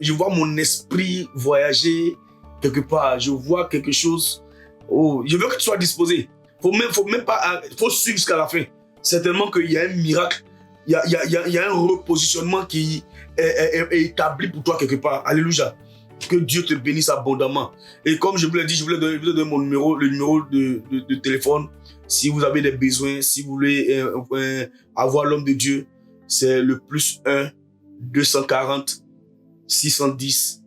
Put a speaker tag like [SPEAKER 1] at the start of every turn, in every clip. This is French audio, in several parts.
[SPEAKER 1] je vois mon esprit voyager quelque part. Je vois quelque chose. Oh, je veux que tu sois disposé. Faut même pas, faut suivre jusqu'à la fin. Certainement qu'il y a un miracle, il y a un repositionnement qui est établi pour toi quelque part. Alléluia. Que Dieu te bénisse abondamment. Et comme je vous l'ai dit, je vous donner mon numéro, le numéro de téléphone. Si vous avez des besoins, si vous voulez avoir l'homme de Dieu, c'est le +1 240 610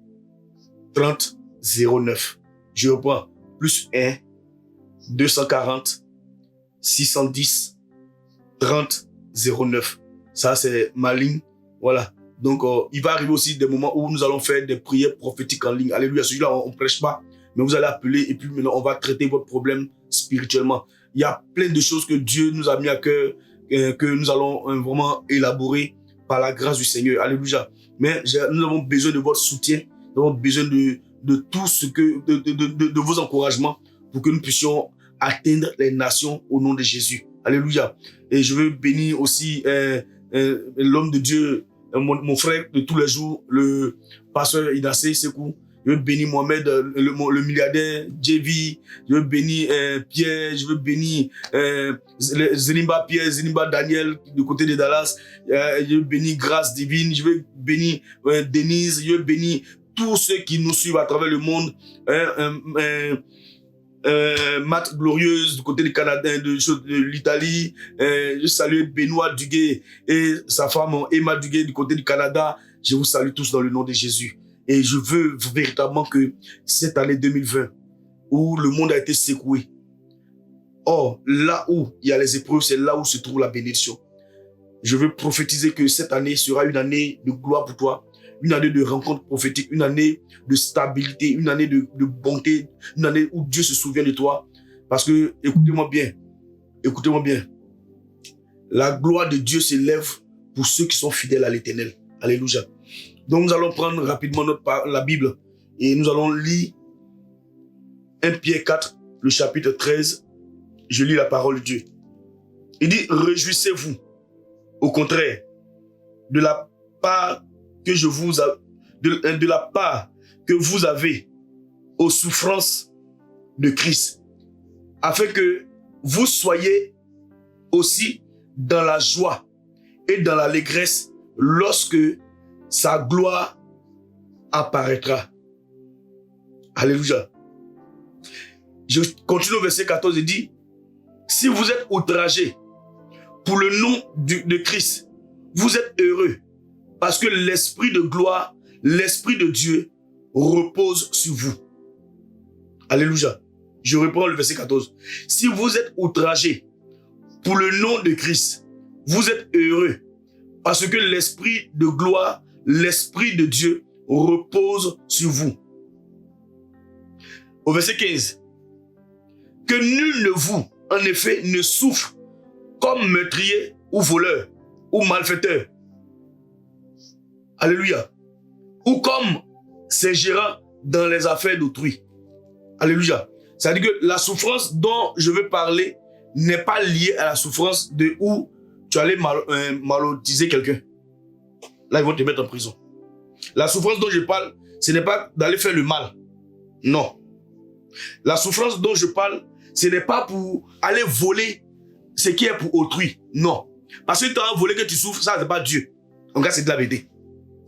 [SPEAKER 1] 30 09. Je reprends. +1 240 610 30 09. Ça, c'est ma ligne. Voilà. Donc, il va arriver aussi des moments où nous allons faire des prières prophétiques en ligne. Alléluia. Celui-là, on ne prêche pas, mais vous allez appeler et puis maintenant, on va traiter votre problème spirituellement. Il y a plein de choses que Dieu nous a mis à cœur, que nous allons vraiment élaborer par la grâce du Seigneur. Alléluia. Mais nous avons besoin de votre soutien. Nous avons besoin de tout ce que, de vos encouragements pour que nous puissions atteindre les nations au nom de Jésus. Alléluia. Et je veux bénir aussi l'homme de Dieu, mon frère de tous les jours, le pasteur Inassé Sekou. Je veux bénir Mohamed, le milliardaire, JV. Je veux bénir Pierre. Je veux bénir Zenimba Pierre, Zenimba Daniel du côté de Dallas. Je veux bénir Grâce Divine. Je veux bénir Denise. Je veux bénir tous ceux qui nous suivent à travers le monde. Matt Glorieuse du côté du Canada, de l'Italie. Je salue Benoît Duguay et sa femme Emma Duguay du côté du Canada. Je vous salue tous dans le nom de Jésus. Et je veux véritablement que cette année 2020, où le monde a été secoué, or, là où il y a les épreuves, c'est là où se trouve la bénédiction. Je veux prophétiser que cette année sera une année de gloire pour toi, une année de rencontre prophétique, une année de stabilité, une année de bonté, une année où Dieu se souvient de toi. Parce que, écoutez-moi bien, la gloire de Dieu s'élève pour ceux qui sont fidèles à l'Éternel. Alléluia. Donc nous allons prendre rapidement la Bible et nous allons lire 1 Pierre 4, le chapitre 13. Je lis la parole de Dieu. Il dit, réjouissez-vous, au contraire, de la part que vous avez aux souffrances de Christ, afin que vous soyez aussi dans la joie et dans l'allégresse lorsque sa gloire apparaîtra. Alléluia. Je continue au verset 14, il dit, si vous êtes outragés pour le nom de Christ, vous êtes heureux, parce que l'esprit de gloire, l'esprit de Dieu repose sur vous. Alléluia. Je reprends le verset 14. Si vous êtes outragés pour le nom de Christ, vous êtes heureux, parce que l'esprit de gloire, l'esprit de Dieu repose sur vous. Au verset 15. Que nul de vous, en effet, ne souffre comme meurtrier ou voleur ou malfaiteur. Alléluia. Ou comme ses gérants dans les affaires d'autrui. Alléluia. C'est-à-dire que la souffrance dont je veux parler n'est pas liée à la souffrance de où tu allais malhonnêtiser quelqu'un. Là, ils vont te mettre en prison. La souffrance dont je parle, ce n'est pas d'aller faire le mal. Non. La souffrance dont je parle, ce n'est pas pour aller voler ce qui est pour autrui. Non. Parce que tu as volé que tu souffres, ça, c'est pas Dieu. En cas, c'est de la vérité.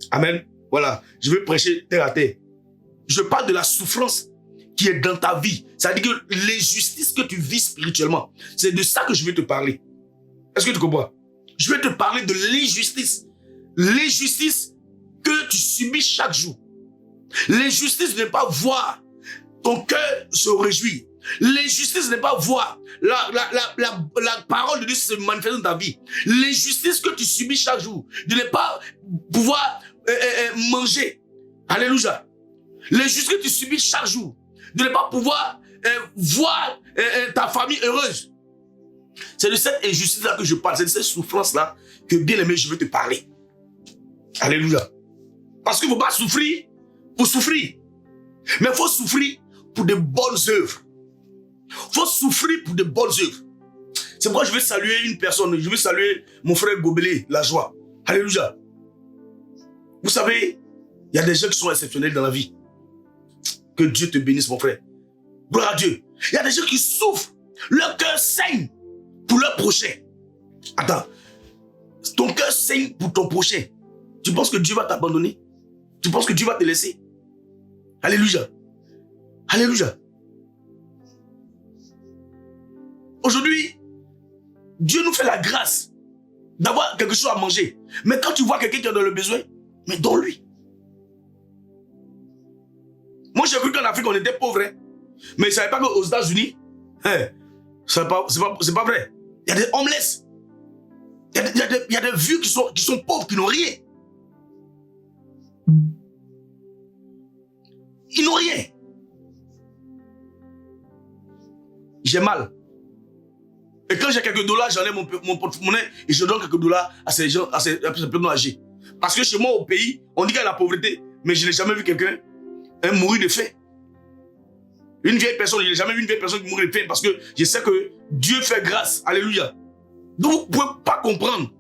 [SPEAKER 1] Amen. Voilà. Je vais prêcher terre à terre. Je parle de la souffrance qui est dans ta vie. C'est-à-dire que l'injustice que tu vis spirituellement, c'est de ça que je vais te parler. Est-ce que tu comprends? Je vais te parler de l'injustice. L'injustice que tu subis chaque jour. L'injustice n'est pas voir ton cœur se réjouir. L'injustice n'est pas voir la parole de Dieu se manifester dans ta vie. L'injustice que tu subis chaque jour, de ne pas pouvoir manger. Alléluia. L'injustice que tu subis chaque jour, de ne pas pouvoir voir ta famille heureuse. C'est de cette injustice-là que je parle. C'est de cette souffrance-là que, bien aimé, je veux te parler. Alléluia. Parce qu'il ne faut pas souffrir pour souffrir. Mais il faut souffrir pour de bonnes œuvres. Il faut souffrir pour de bonnes œuvres. C'est pourquoi je vais saluer une personne. Je vais saluer mon frère Gobelé, la joie. Alléluia. Vous savez, Il y a des gens qui sont exceptionnels dans la vie. Que Dieu te bénisse, mon frère. Gloire à Dieu. Il y a des gens qui souffrent. Leur cœur saigne pour leur prochain. Attends. Ton cœur saigne pour ton prochain. Tu penses que Dieu va t'abandonner? Tu penses que Dieu va te laisser? Alléluia. Alléluia. Aujourd'hui, Dieu nous fait la grâce d'avoir quelque chose à manger. Mais quand tu vois quelqu'un qui est dans le besoin, mais donne-lui. Moi, j'ai cru qu'en Afrique, on était pauvres. Hein? Mais je ne savais pas qu'aux États-Unis, hein, c'est pas vrai. Il y a des homeless. Il y a des vieux qui sont pauvres, qui n'ont rien. Ils n'ont rien. J'ai mal. Et quand j'ai quelques dollars, j'enlève mon porte-monnaie et je donne quelques dollars à ces gens, à ces personnes âgées. Parce que chez moi, au pays, on dit qu'il y a la pauvreté, mais je n'ai jamais vu quelqu'un mourir de faim. Une vieille personne, je n'ai jamais vu une vieille personne qui mourir de faim parce que je sais que Dieu fait grâce. Alléluia. Donc vous ne pouvez pas comprendre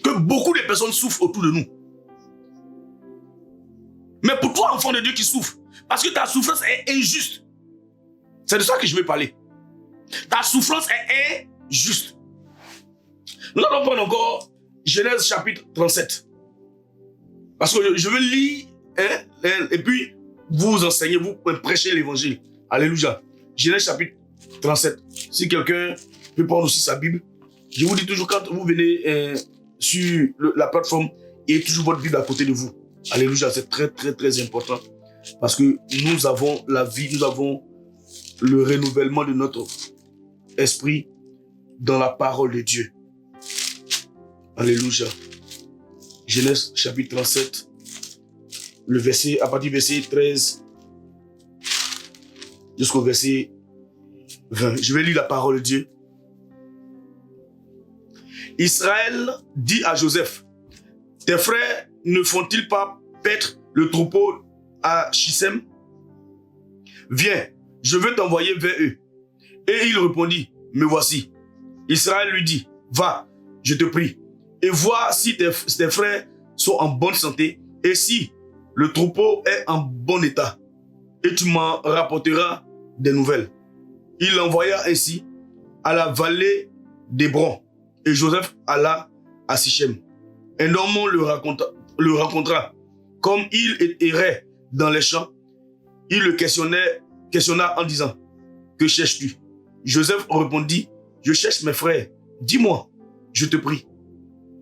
[SPEAKER 1] que beaucoup de personnes souffrent autour de nous. Mais pour toi, enfant de Dieu qui souffre, parce que ta souffrance est injuste. C'est de ça que je vais parler. Ta souffrance est injuste. Nous allons prendre encore Genèse chapitre 37. Parce que je veux lire, hein, et puis vous enseigner, vous prêcher l'évangile. Alléluia. Genèse chapitre 37. Si quelqu'un peut prendre aussi sa Bible, je vous dis toujours, quand vous venez sur la plateforme, il y a toujours votre Bible à côté de vous. Alléluia, c'est très très très important. Parce que nous avons la vie, nous avons le renouvellement de notre esprit dans la parole de Dieu. Alléluia. Genèse chapitre 37, le verset, à partir du verset 13 jusqu'au verset 20. Je vais lire la parole de Dieu. Israël dit à Joseph, tes frères ne font-ils pas paître le troupeau à Shichem? Viens, je veux t'envoyer vers eux. Et il répondit, me voici. Israël lui dit, va, je te prie, et vois si tes frères sont en bonne santé, et si le troupeau est en bon état, et tu m'en rapporteras des nouvelles. Il l'envoya ainsi à la vallée d'Hébron, et Joseph alla à Sichem. Un homme le rencontra. Comme il errait dans les champs, il le questionna en disant, que cherches-tu? Joseph répondit, je cherche mes frères. Dis-moi, je te prie,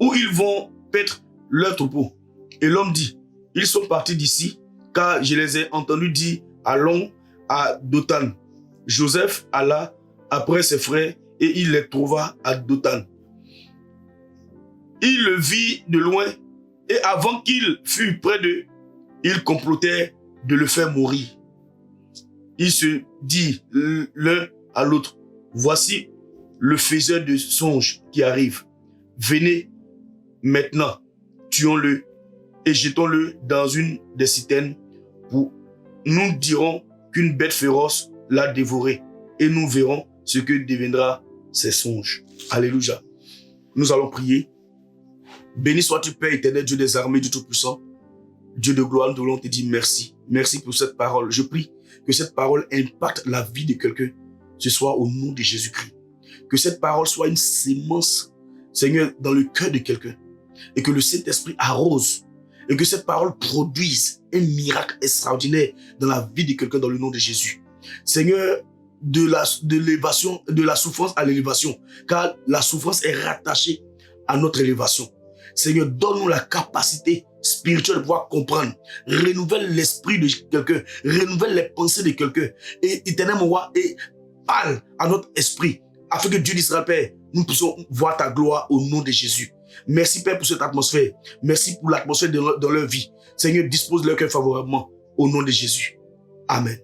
[SPEAKER 1] où ils vont paître leur troupeau? Et l'homme dit, ils sont partis d'ici, car je les ai entendus dire, allons à Dothan. Joseph alla après ses frères et il les trouva à Dothan. Il le vit de loin et avant qu'il fût près d'eux, il complotait de le faire mourir. Il se dit l'un à l'autre, voici le faiseur de songes qui arrive. Venez maintenant, tuons-le et jetons-le dans une des citernes. Nous dirons qu'une bête féroce l'a dévoré et nous verrons ce que deviendra ses songes. Alléluia. Nous allons prier. Béni sois-tu, Père éternel, Dieu des armées, Dieu Tout-Puissant, Dieu de gloire, nous te dit merci. Merci pour cette parole. Je prie que cette parole impacte la vie de quelqu'un, ce soit au nom de Jésus-Christ. Que cette parole soit une sémence, Seigneur, dans le cœur de quelqu'un. Et que le Saint-Esprit arrose. Et que cette parole produise un miracle extraordinaire dans la vie de quelqu'un dans le nom de Jésus. Seigneur, de la souffrance à l'élévation. Car la souffrance est rattachée à notre élévation. Seigneur, donne-nous la capacité spirituelle de pouvoir comprendre. Renouvelle l'esprit de quelqu'un. Renouvelle les pensées de quelqu'un. Et éternel mon roi, et parle à notre esprit. Afin que Dieu d'Israël, Père, nous puissions voir ta gloire au nom de Jésus. Merci, Père, pour cette atmosphère. Merci pour l'atmosphère dans leur vie. Seigneur, dispose leur cœur favorablement au nom de Jésus. Amen.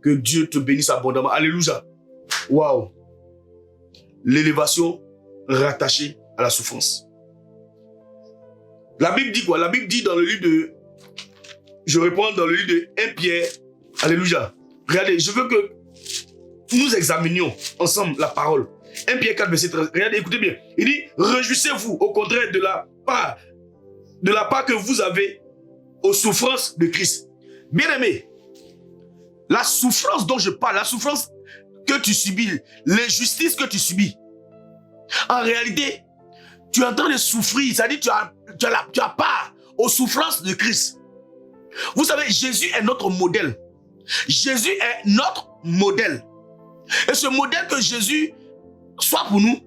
[SPEAKER 1] Que Dieu te bénisse abondamment. Alléluia. Waouh. L'élévation rattachée à la souffrance. La Bible dit quoi? La Bible dit dans le livre de... Je reprends dans le livre de 1 Pierre. Alléluia. Regardez, je veux que nous examinions ensemble la parole. 1 Pierre 4, verset 13. Regardez, écoutez bien. Il dit, réjouissez-vous au contraire de la part de la part que vous avez aux souffrances de Christ. Bien-aimé, la souffrance dont je parle, la souffrance que tu subis, l'injustice que tu subis, en réalité, tu es en train de souffrir, c'est-à-dire tu as part aux souffrances de Christ. Vous savez, Jésus est notre modèle. Jésus est notre modèle. Et ce modèle que Jésus soit pour nous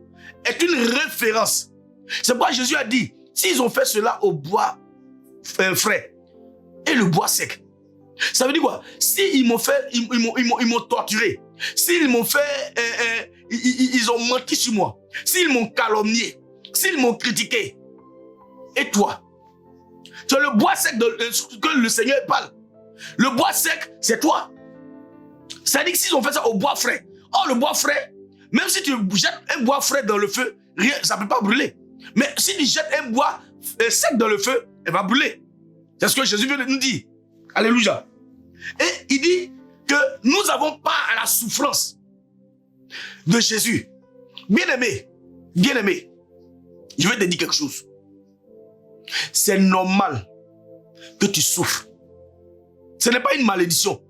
[SPEAKER 1] est une référence. C'est pourquoi Jésus a dit, s'ils ont fait cela au bois frais et le bois sec, ça veut dire quoi? S'ils m'ont fait, ils m'ont torturé, s'ils m'ont fait, ils ont menti sur moi, s'ils m'ont calomnié, s'ils m'ont critiqué, et toi, tu as le bois sec que le Seigneur parle. Le bois sec, c'est toi. Ça dit que s'ils ont fait ça au bois frais, le bois frais, même si tu jettes un bois frais dans le feu, rien, ça ne peut pas brûler. Mais si tu jettes un bois sec dans le feu, elle va brûler. C'est ce que Jésus vient de nous dire. Alléluia. Et il dit que nous avons part à la souffrance de Jésus. Bien-aimé, bien-aimé, je vais te dire quelque chose. C'est normal que tu souffres. Ce n'est pas une malédiction.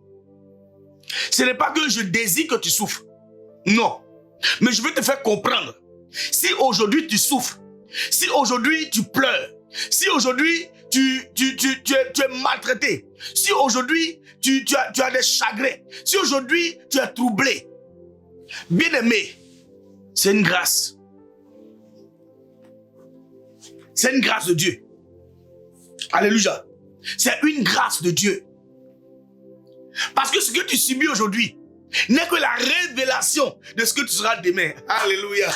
[SPEAKER 1] Ce n'est pas que je désire que tu souffres. Non. Mais je veux te faire comprendre. Si aujourd'hui tu souffres, si aujourd'hui tu pleures, si aujourd'hui tu es maltraité, si aujourd'hui tu as des chagrins, si aujourd'hui tu es troublé, bien-aimé, c'est une grâce. C'est une grâce de Dieu. Alléluia. C'est une grâce de Dieu. Parce que ce que tu subis aujourd'hui n'est que la révélation de ce que tu seras demain. Alléluia.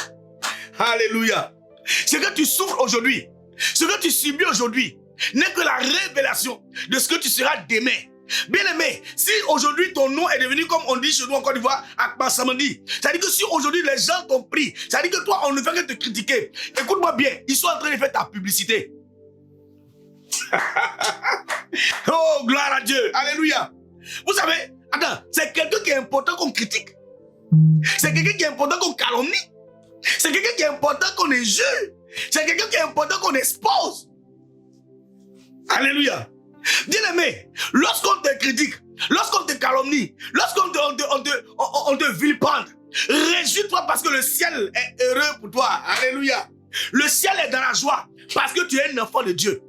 [SPEAKER 1] Alléluia. Ce que tu souffres aujourd'hui, ce que tu subis aujourd'hui, n'est que la révélation de ce que tu seras demain. Bien-aimé, si aujourd'hui ton nom est devenu, comme on dit chez nous en Côte d'Ivoire, Akbasamandi, c'est-à-dire que si aujourd'hui les gens t'ont pris, c'est-à-dire que toi, on ne fait que te critiquer. Écoute-moi bien, ils sont en train de faire ta publicité. Oh, gloire à Dieu. Alléluia. Vous savez, attends, c'est quelqu'un qui est important qu'on critique. C'est quelqu'un qui est important qu'on calomnie. C'est quelqu'un qui est important qu'on injure. C'est quelqu'un qui est important qu'on expose. Alléluia. Bien-aimé, lorsqu'on te critique, lorsqu'on te calomnie, lorsqu'on te vilipende, réjouis-toi parce que le ciel est heureux pour toi. Alléluia. Le ciel est dans la joie parce que tu es un enfant de Dieu.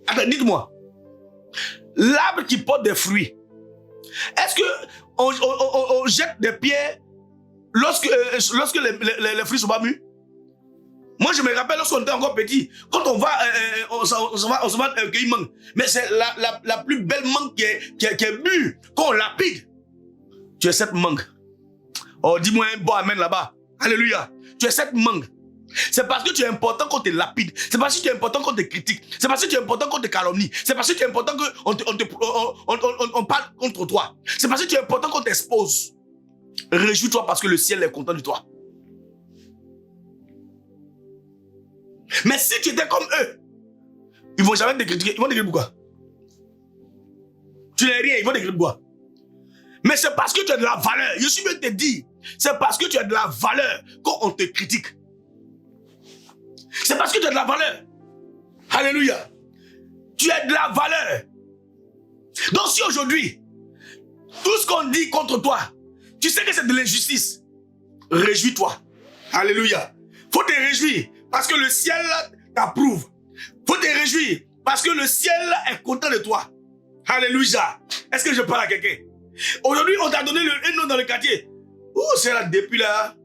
[SPEAKER 1] Attends, dites-moi, l'arbre qui porte des fruits, est-ce que on jette des pierres lorsque les fruits sont pas mûrs? Moi, je me rappelle lorsqu'on était encore petit, quand on va, on se va cueillir mangue. Mais c'est la plus belle mangue qui est mûre, quand on lapide. Tu es cette mangue. Oh, dis-moi un bon amen là-bas. Alléluia. Tu es cette mangue. C'est parce que tu es important qu'on te lapide. C'est parce que tu es important qu'on te critique. C'est parce que tu es important qu'on te calomnie. C'est parce que tu es important qu'on parle contre toi. C'est parce que tu es important qu'on t'expose. Réjouis-toi parce que le ciel est content de toi. Mais si tu étais comme eux, ils ne vont jamais te critiquer. Ils vont te critiquer pourquoi? Tu n'es rien, ils vont te critiquer pourquoi? Mais c'est parce que tu as de la valeur. Je suis venu te dire, c'est parce que tu as de la valeur qu'on te critique. C'est parce que tu as de la valeur. Alléluia. Tu as de la valeur. Donc si aujourd'hui, tout ce qu'on dit contre toi, tu sais que c'est de l'injustice, réjouis-toi. Alléluia. Faut te réjouir parce que le ciel t'approuve. Faut te réjouir parce que le ciel est content de toi. Alléluia. Est-ce que je parle à quelqu'un? Aujourd'hui, on t'a donné un nom dans le quartier. Oh, c'est là depuis là.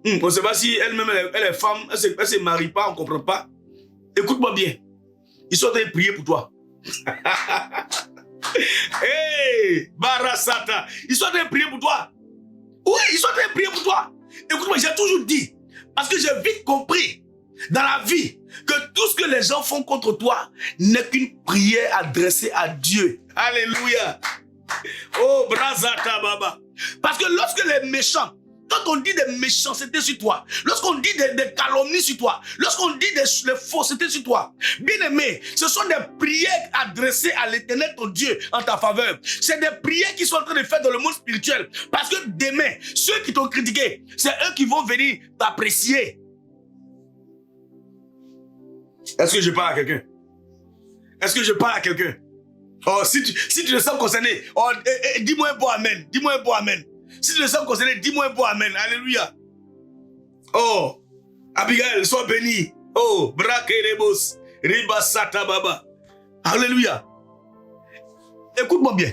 [SPEAKER 1] On ne sait pas si elle-même, elle est femme, elle ne se marie pas, on ne comprend pas. Écoute-moi bien. Ils sont en train de prier pour toi. Hey, Barasata. Ils sont en train de prier pour toi. Oui, ils sont en train de prier pour toi. Écoute-moi, j'ai toujours dit, parce que j'ai vite compris dans la vie que tout ce que les gens font contre toi n'est qu'une prière adressée à Dieu. Alléluia. Oh, Brazata Baba. Parce que lorsque les méchants, quand on dit des méchancetés sur toi, lorsqu'on dit des calomnies sur toi, lorsqu'on dit des faussetés sur toi, bien aimé, ce sont des prières adressées à l'Éternel, ton Dieu, en ta faveur. C'est des prières qui sont en train de faire dans le monde spirituel. Parce que demain, ceux qui t'ont critiqué, c'est eux qui vont venir t'apprécier. Est-ce que je parle à quelqu'un? Est-ce que je parle à quelqu'un? Oh, si tu te sens concerné, oh, dis-moi un bon amen. Dis-moi un bon amen. Si tu te sens concerné, dis-moi un bon amen. Alléluia. Oh, Abigail, sois béni. Oh, brakerebos, ribasata baba. Alléluia. Écoute-moi bien.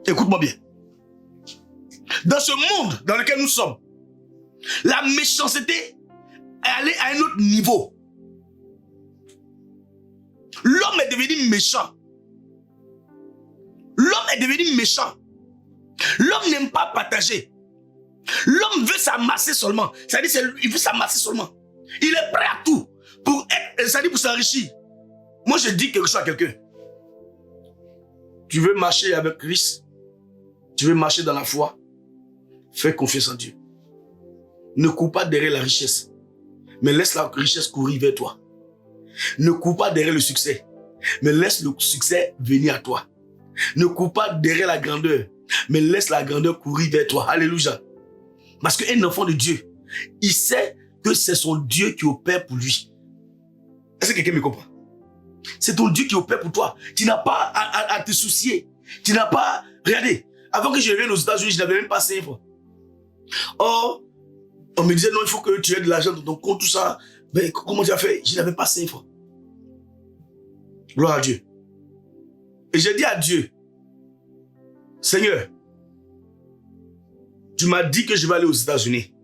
[SPEAKER 1] Écoute-moi bien. Dans ce monde dans lequel nous sommes, la méchanceté est allée à un autre niveau. L'homme est devenu méchant. L'homme est devenu méchant. L'homme n'aime pas partager. L'homme veut s'amasser seulement. C'est-à-dire il veut s'amasser seulement. Il est prêt à tout pour être, c'est-à-dire pour s'enrichir. Moi, je dis quelque chose à quelqu'un. Tu veux marcher avec Christ? Tu veux marcher dans la foi? Fais confiance en Dieu. Ne cours pas derrière la richesse, mais laisse la richesse courir vers toi. Ne cours pas derrière le succès, mais laisse le succès venir à toi. Ne cours pas derrière la grandeur, mais laisse la grandeur courir vers toi. Alléluia. Parce qu'un enfant de Dieu, il sait que c'est son Dieu qui opère pour lui. Est-ce que quelqu'un me comprend? C'est ton Dieu qui opère pour toi. Tu n'as pas à te soucier. Tu n'as pas... Regardez, avant que je revienne aux États-Unis, je n'avais même pas 5 francs. Or, on me disait, non, il faut que tu aies de l'argent dans ton compte, tout ça. Mais comment tu as fait? Je n'avais pas 5 francs. Gloire à Dieu. Et j'ai dit à Dieu, Seigneur, tu m'as dit que je vais aller aux États-Unis.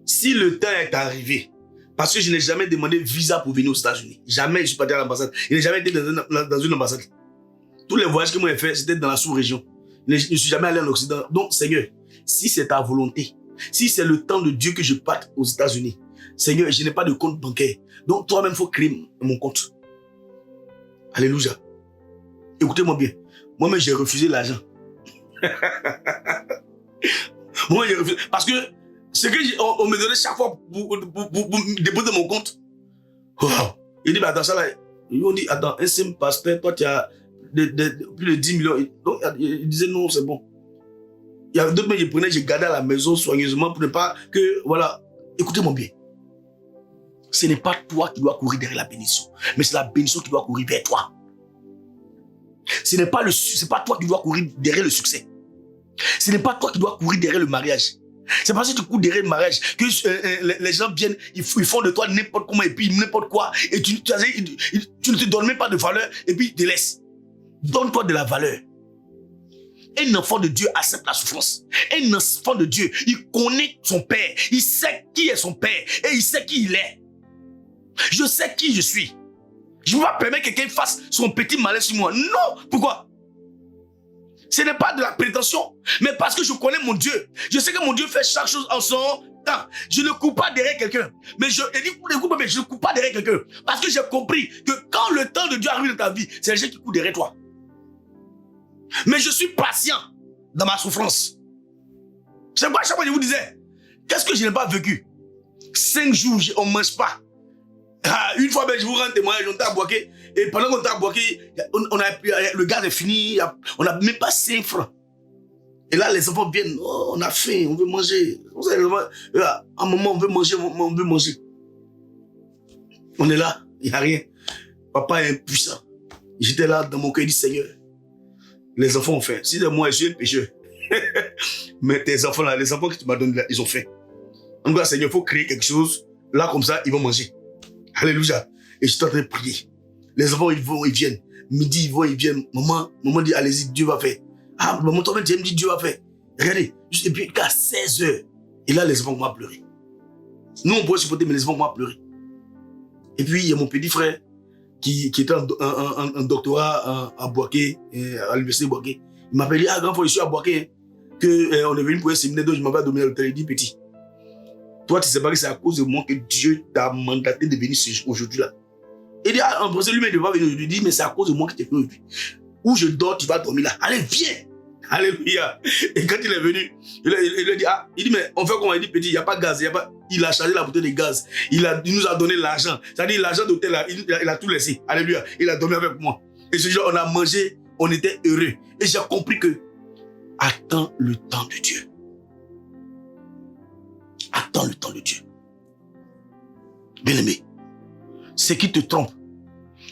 [SPEAKER 1] Si le temps est arrivé, parce que je n'ai jamais demandé visa pour venir aux États-Unis. Jamais je suis parti à l'ambassade. Je n'ai jamais été dans une ambassade. Tous les voyages que moi j'ai fait, c'était dans la sous-région. Je ne suis jamais allé en Occident. Donc, Seigneur, si c'est ta volonté, si c'est le temps de Dieu que je parte aux États-Unis, Seigneur, je n'ai pas de compte bancaire. Donc, toi-même, il faut créer mon compte. Alléluia. Écoutez-moi bien. Moi-même, j'ai refusé l'argent. Moi, j'ai refusé. Parce que ce qu'on me donnait chaque fois pour déposer mon compte. Oh. Il dit, bah, attends, ça là. Ils ont dit, attends, un simple pasteur, toi, tu as plus de 10 millions. Donc, il disait, non, c'est bon. Il y a d'autres, mais je prenais, je gardais à la maison soigneusement pour ne pas que, voilà. Écoutez-moi bien. Ce n'est pas toi qui dois courir derrière la bénédiction, mais c'est la bénédiction qui doit courir vers toi. Ce n'est pas toi qui dois courir derrière le succès. Ce n'est pas toi qui dois courir derrière le mariage. C'est parce que tu cours derrière le mariage que les gens viennent, ils font de toi n'importe comment et puis n'importe quoi. Et tu ne te donnes même pas de valeur et puis ils te laissent. Donne-toi de la valeur. Un enfant de Dieu accepte la souffrance. Un enfant de Dieu, il connaît son père. Il sait qui est son père et il sait qui il est. Je sais qui je suis. Je ne vais pas permettre que quelqu'un fasse son petit malin sur moi. Non. Pourquoi? Ce n'est pas de la prétention, mais parce que je connais mon Dieu. Je sais que mon Dieu fait chaque chose en son temps. Je ne cours pas derrière quelqu'un. Mais je ne cours pas derrière quelqu'un. Parce que j'ai compris que quand le temps de Dieu arrive dans ta vie, c'est les gens qui courent derrière toi. Mais je suis patient dans ma souffrance. C'est pourquoi à chaque fois je vous disais, qu'est-ce que je n'ai pas vécu? 5 jours, on ne mange pas. Une fois, je vous rends témoignage, on t'a boqué. Et pendant qu'on t'a boqué, le gaz est fini, on n'a même pas 5 francs. Et là, les enfants viennent, oh, on a faim, on veut manger. À un moment, on veut manger, on veut manger. On est là, il n'y a rien. Papa est impuissant. J'étais là dans mon cœur, il dit, Seigneur, les enfants ont faim. Si de moi, je suis un pécheur. Mais tes enfants là, les enfants que tu m'as donnés là, ils ont faim. En tout cas, Seigneur, il faut créer quelque chose. Là, comme ça, ils vont manger. Alléluia. Et je suis en train de prier. Les enfants, ils vont, ils viennent. Midi, ils vont, ils viennent. Maman dit, allez-y, Dieu va faire. Ah, maman, toi-même, tu me dis, Dieu va faire. Regardez. Et puis, qu'à 16 heures. Et là, les enfants vont pleurer. Nous, on pourrait supporter, mais les enfants vont pleurer. Et puis, il y a mon petit frère qui était en doctorat à Boaké, à l'université de Boaké. Il m'appelle, ah, grand frère, je suis à Boaké. On est venu pour un séminaire, donc je m'avais donné l'hôtel. Il dit, petit. Toi, tu sais pas que c'est à cause de moi que Dieu t'a mandaté de venir aujourd'hui là. Il dit, ah, en procès, lui-même, il ne va pas venir aujourd'hui. Il dit, mais c'est à cause de moi que tu es venu aujourd'hui. Où je dors, tu vas dormir là. Allez, viens. Alléluia. Et quand il est venu, il lui a dit, ah, il dit, mais on fait comment? Il dit, petit, il n'y a pas de gaz. Il a chargé la bouteille de gaz. Il nous a donné l'argent. C'est-à-dire, l'argent d'hôtel, il a tout laissé. Alléluia. Il a dormi avec moi. Et ce jour, on a mangé, on était heureux. Et j'ai compris que, attends le temps de Dieu. Attends le temps de Dieu. Bien-aimé, Ce qui te trompe,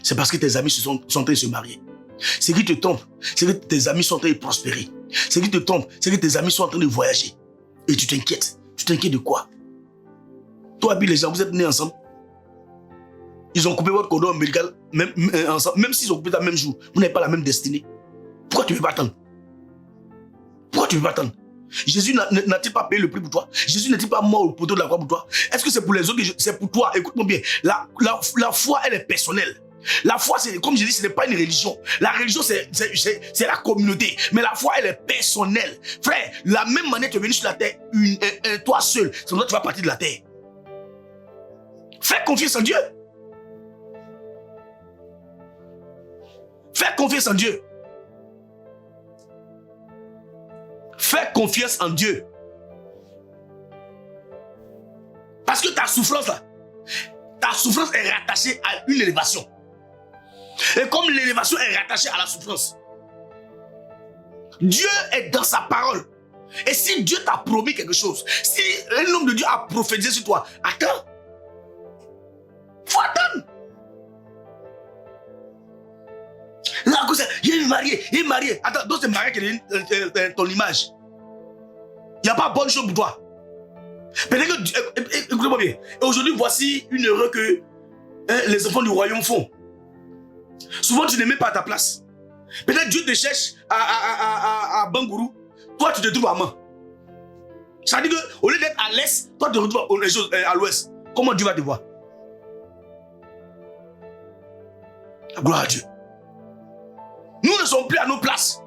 [SPEAKER 1] c'est parce que tes amis sont en train de se marier. Ce qui te trompe, c'est que tes amis sont en train de prospérer. Ce qui te trompe, c'est que tes amis sont en train de voyager. Et tu t'inquiètes. Tu t'inquiètes de quoi? Toi et les gens, vous êtes nés ensemble. Ils ont coupé votre cordon ombilical ensemble. Même s'ils ont coupé le même jour, vous n'avez pas la même destinée. Pourquoi tu ne veux pas attendre? Pourquoi tu ne veux pas attendre? Jésus n'a-t-il pas payé le prix pour toi? Jésus n'est-il pas mort au poteau de la croix pour toi? Est-ce que c'est pour les autres? C'est pour toi? Écoute-moi bien. La foi, elle est personnelle. La foi, c'est, comme je dis, ce n'est pas une religion. La religion, c'est la communauté. Mais la foi, elle est personnelle. Frère, la même manière que tu es venu sur la terre, toi seul, c'est comme ça que tu vas partir de la terre. Fais confiance en Dieu. Fais confiance en Dieu. Fais confiance en Dieu. Parce que ta souffrance là, est rattachée à une élévation. Et comme l'élévation est rattachée à la souffrance, Dieu est dans sa parole. Et si Dieu t'a promis quelque chose, si un homme de Dieu a prophétisé sur toi, attends. Faut attendre. Là, il est marié. Attends, donc c'est marié qui est ton image. Il n'y a pas bonne chose pour toi. Peut-être que, écoutez-moi bien. Aujourd'hui, voici une erreur que les enfants du royaume font. Souvent, tu ne mets pas à ta place. Peut-être Dieu te cherche à Bangourou. Toi, tu te trouves à Main. Ça veut dire qu'au lieu d'être à l'est, toi, tu te retrouves à l'ouest. Comment Dieu va te voir? Gloire à Dieu. Nous ne sommes plus à nos places.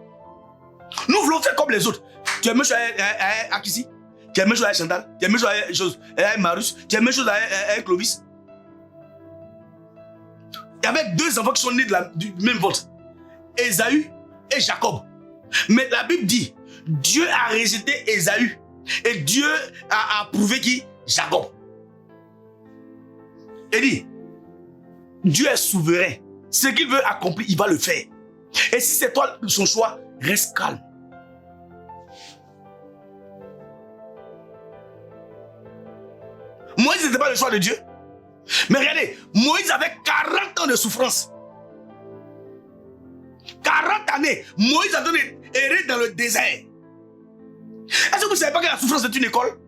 [SPEAKER 1] Nous voulons faire comme les autres. Tu as même chose à Akissi. Tu as même chose à Chantal. Tu as même chose à Marus. Tu as même chose à Clovis. Il y avait deux enfants qui sont nés du même ventre. Ésaü et Jacob. Mais la Bible dit, Dieu a rejeté Ésaü. Et Dieu a approuvé qui? Jacob. Il dit, Dieu est souverain. Ce qu'il veut accomplir, il va le faire. Et si c'est toi son choix, reste calme. Moïse n'était pas le choix de Dieu. Mais regardez, Moïse avait 40 ans de souffrance. 40 années. Moïse a donné errer dans le désert. Est-ce que vous ne savez pas que la souffrance est une école?